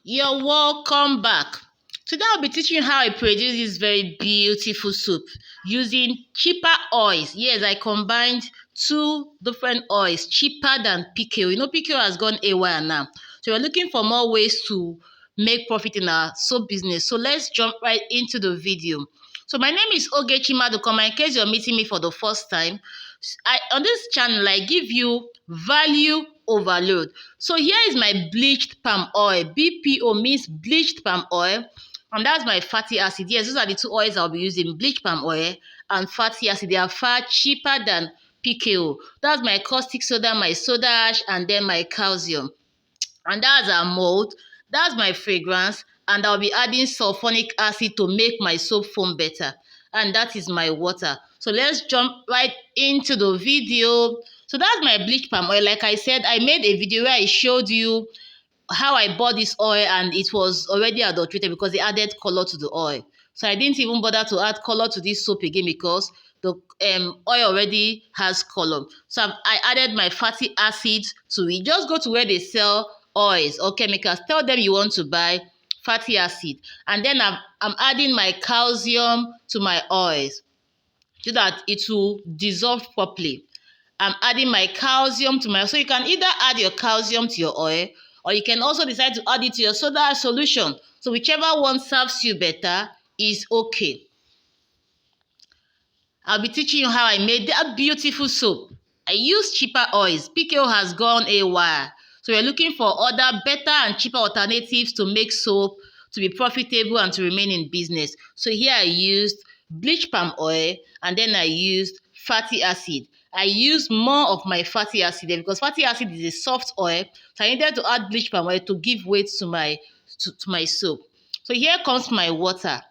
You're welcome back. Today I'll be teaching you how I produce this very beautiful soup using cheaper oils. Yes, I combined two different oils, cheaper than PKO. You know, PKO has gone AWR now. So we're looking for more ways to make profit in our soap business. So let's jump right into the video. So my name is Ogechi Madukoma. In case you're meeting me for the first time, on this channel, I give you value overload. So here is my bleached palm oil. BPO means bleached palm oil. And that's my fatty acid. Yes, those are the two oils I'll be using, bleached palm oil and fatty acid. They are far cheaper than PKO. That's my caustic soda, my soda ash, and then my calcium. And that's our mold. That's my fragrance. And I'll be adding sulfonic acid to make my soap foam better. And that is my water. So let's jump right into the video. So that's my bleach palm oil. Like I said, I made a video where I showed you how I bought this oil and it was already adulterated because they added color to the oil. So I didn't even bother to add color to this soap again because the oil already has color. So I added my fatty acids to it. Just go to where they sell oils or chemicals. Tell them you want to buy fatty acid. And then I'm adding my calcium to my oils so that it will dissolve properly. I'm adding my calcium to my, so you can either add your calcium to your oil or you can also decide to add it to your soda solution. So whichever one serves you better is okay. I'll be teaching you how I made that beautiful soap. I use cheaper oils. PKO has gone AWR. So we're looking for other better and cheaper alternatives to make soap, to be profitable and to remain in business. So here I used bleach palm oil and then I used fatty acid. I used more of my fatty acid there because fatty acid is a soft oil. So I needed to add bleach palm oil to give weight to my soap. So here comes my water.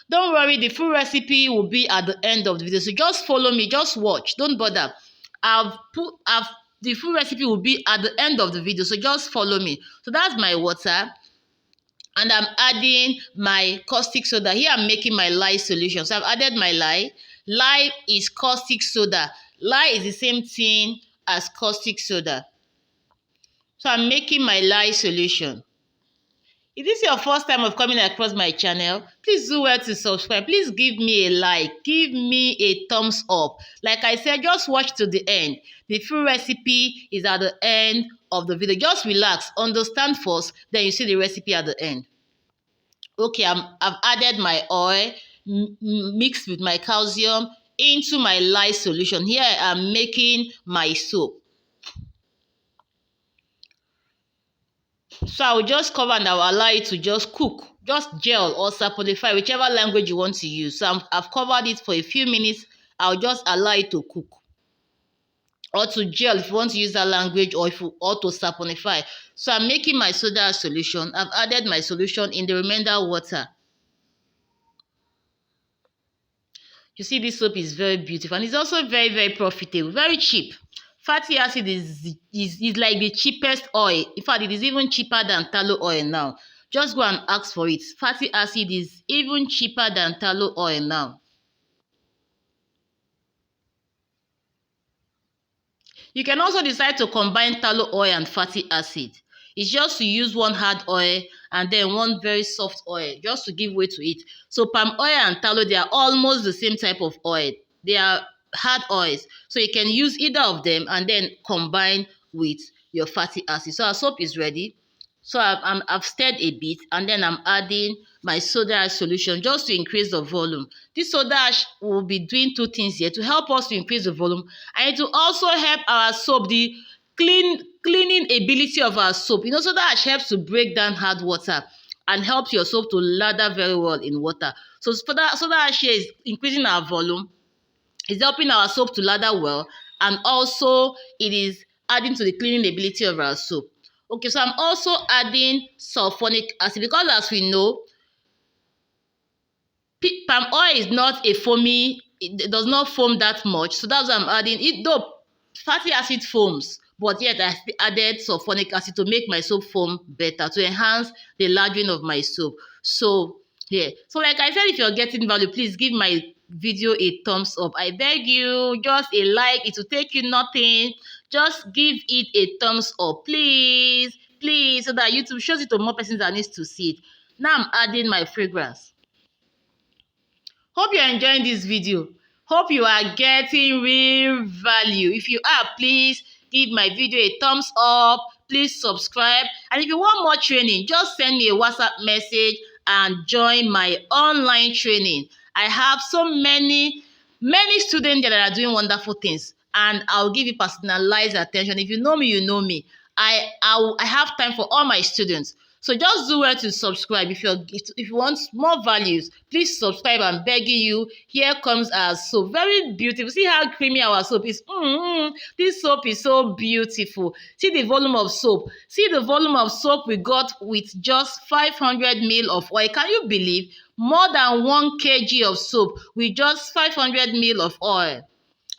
Don't worry, the full recipe will be at the end of the video. So just follow me, just watch. Don't bother. The full recipe will be at the end of the video. So just follow me. So that's my water. And I'm adding my caustic soda. Here I'm making my lye solution. So I've added my lye. Lye is caustic soda. Lye is the same thing as caustic soda. So I'm making my lye solution. If this is your first time of coming across my channel, please do well to subscribe. Please give me a like. Give me a thumbs up. Like I said, just watch to the end. The full recipe is at the end of the video. Just relax. Understand first, then you see the recipe at the end. Okay, I've added my oil mixed with my calcium into my lye solution. Here I am making my soap. So I will just cover and I will allow it to just cook, just gel or saponify, whichever language you want to use. So I've covered it for a few minutes. I'll just allow it to cook or to gel if you want to use that language, or to saponify. So I'm making my soda solution. I've added my solution in the remainder water. You see, this soap is very beautiful and it's also very, very profitable, very cheap. Fatty acid is like the cheapest oil. In fact, it is even cheaper than tallow oil now. Just go and ask for it. Fatty acid is even cheaper than tallow oil now. You can also decide to combine tallow oil and fatty acid. It's just to use one hard oil and then one very soft oil, just to give way to it. So palm oil and tallow, they are almost the same type of oil. They are hard oils. So you can use either of them and then combine with your fatty acid. So our soap is ready. So I've stirred a bit and then I'm adding my soda ash solution just to increase the volume. This soda ash will be doing two things here to help us to increase the volume, and it will also help our soap, the cleaning ability of our soap. You know, soda ash helps to break down hard water and helps your soap to lather very well in water. So soda ash here is increasing our volume. It's helping our soap to lather well, and also it is adding to the cleaning ability of our soap. Okay, so I'm also adding sulfonic acid because, as we know, palm oil is not a foamy, it does not foam that much. So that's why I'm adding it, though fatty acid foams, but yet I added sulfonic acid to make my soap foam better, to enhance the lathering of my soap. So yeah, so like I said, if you're getting value, please give my video a thumbs up. I beg you, just a like. It will take you nothing. Just give it a thumbs up, please. please, so that YouTube shows it to more persons that needs to see it. Now I'm adding my fragrance. Hope you're enjoying this video. Hope you are getting real value. If you are, please give my video a thumbs up. Please subscribe. And if you want more training, just send me a WhatsApp message and join my online training. I have so many students that are doing wonderful things, and I'll give you personalized attention. If you know me, you know me. I have time for all my students. So just do well to subscribe. If you want more values, please subscribe. I'm begging you. Here comes our soap. Very beautiful. See how creamy our soap is. This soap is so beautiful. See the volume of soap. See the volume of soap we got with just 500 ml of oil. Can you believe? More than 1 kg of soap with just 500 ml of oil.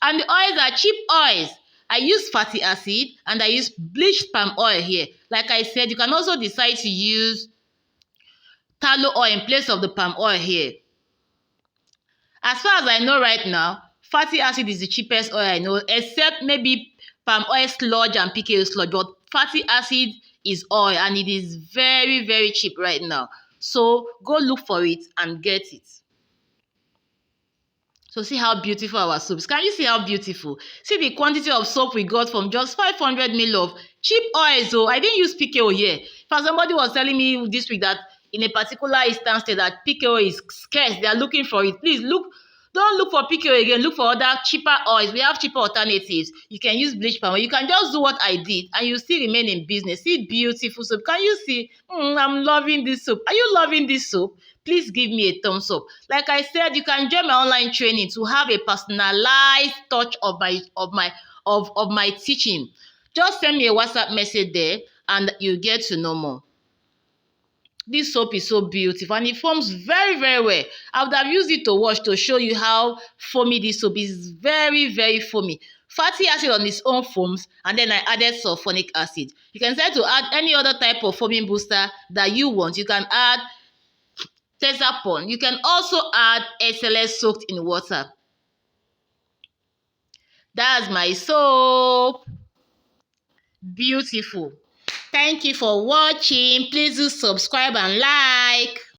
And the oils are cheap oils. I use fatty acid and I use bleached palm oil here. Like I said, you can also decide to use tallow oil in place of the palm oil here. As far as I know right now, fatty acid is the cheapest oil I know, except maybe palm oil sludge and PKO sludge. But fatty acid is oil and it is very, very cheap right now. So go look for it and get it. So see how beautiful our soap is. Can you see how beautiful? See the quantity of soap we got from just 500 ml of cheap oil. So I didn't use PKO here. For somebody was telling me this week that in a particular instance that PKO is scarce, they are looking for it. Please don't look for PKO again. Look for other cheaper oils. We have cheaper alternatives. You can use bleach palm oil. You can just do what I did and you still remain in business. See beautiful soap. Can you see? I'm loving this soap. Are you loving this soap? Please give me a thumbs up. Like I said, you can join my online training to have a personalized touch of my teaching. Just send me a WhatsApp message there and you get to know more. This soap is so beautiful and it forms very, very well. I would have used it to wash to show you how foamy this soap is. Very, very foamy. Fatty acid on its own foams, and then I added sulfonic acid. You can decide to add any other type of foaming booster that you want. You can add Texapon. You can also add SLS soaked in water. That's my soap. Beautiful. Thank you for watching. Please do subscribe and like.